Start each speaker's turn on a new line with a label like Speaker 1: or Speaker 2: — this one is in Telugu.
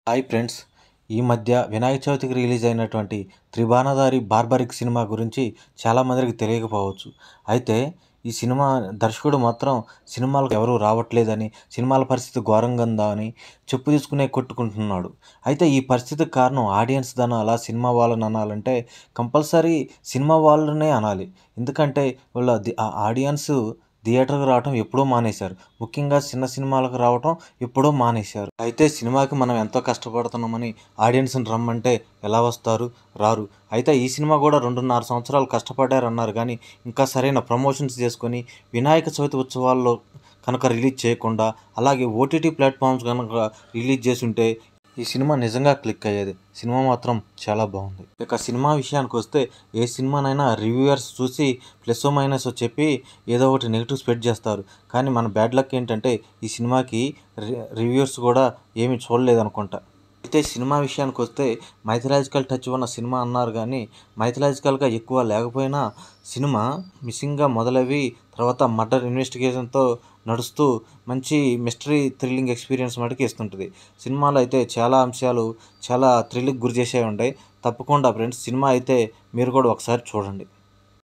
Speaker 1: Hi friends. ఈ మధ్య వినాయక చవితికి రిలీజ్ అయినటువంటి 'త్రిబాణధారి బార్బరిక్' సినిమా గురించి చాలామందికి తెలియకపోవచ్చు. అయితే ఈ సినిమా దర్శకుడు మాత్రం సినిమాలకు ఎవరు రావట్లేదని, సినిమాల పరిస్థితి ఘోరంగా ఉందా అని చెప్పు తీసుకునే కొట్టుకుంటున్నాడు. అయితే ఈ పరిస్థితికి కారణం ఆడియన్స్ అనాలా, సినిమా వాళ్ళని అనాలంటే కంపల్సరీ సినిమా వాళ్ళనే అనాలి. ఎందుకంటే ఆ ఆడియన్స్ థియేటర్‌కి రావటం ఎప్పుడో మానేశారు. ముఖ్యంగా చిన్న సినిమాలకు రావటం ఎప్పుడో మానేశారు. అయితే సినిమాకి మనం ఎంతో కష్టపడుతున్నామని ఆడియన్స్‌ని రమ్మంటే ఎలా వస్తారు? రారు. అయితే ఈ సినిమా కూడా 2.5 సంవత్సరాలు కష్టపడ్డారన్నారు గానీ, ఇంకా సరైన ప్రమోషన్స్ చేసుకొని వినాయక చవితి ఉత్సవాల్లో కనుక రిలీజ్ చేయకుండా, అలాగే ఓటీటీ ప్లాట్‌ఫామ్స్ గనక రిలీజ్ చేసుంటే ఈ సినిమా నిజంగా క్లిక్ అయ్యేది. సినిమా మాత్రం చాలా బాగుంది. ఇక సినిమా విషయానికొస్తే ఏ సినిమానైనా రివ్యూయర్స్ చూసి ప్లస్సో మైనసో చెప్పి ఏదో ఒకటి నెగెటివ్ స్ప్రెడ్ చేస్తారు. కానీ మన బ్యాడ్ లక్ ఏంటంటే ఈ సినిమాకి రివ్యూయర్స్ కూడా ఏమీ చూడలేదనుకుంటా. అయితే సినిమా విషయానికొస్తే మైథలాజికల్ టచ్ ఉన్న సినిమా అన్నారు కానీ, మైథలాజికల్‌గా ఎక్కువ లేకపోయినా సినిమా మిస్సింగ్‌గా మొదలవి తర్వాత మర్డర్ ఇన్వెస్టిగేషన్‌తో నడుస్తూ మంచి మిస్టరీ థ్రిల్లింగ్ ఎక్స్‌పీరియన్స్ మటుకు ఇస్తుంటది. సినిమాలో అయితే చాలా అంశాలు చాలా థ్రిల్‌కి గురి చేసేవి ఉంటాయి. తప్పకుండా ఫ్రెండ్స్ సినిమా అయితే మీరు కూడా ఒకసారి చూడండి.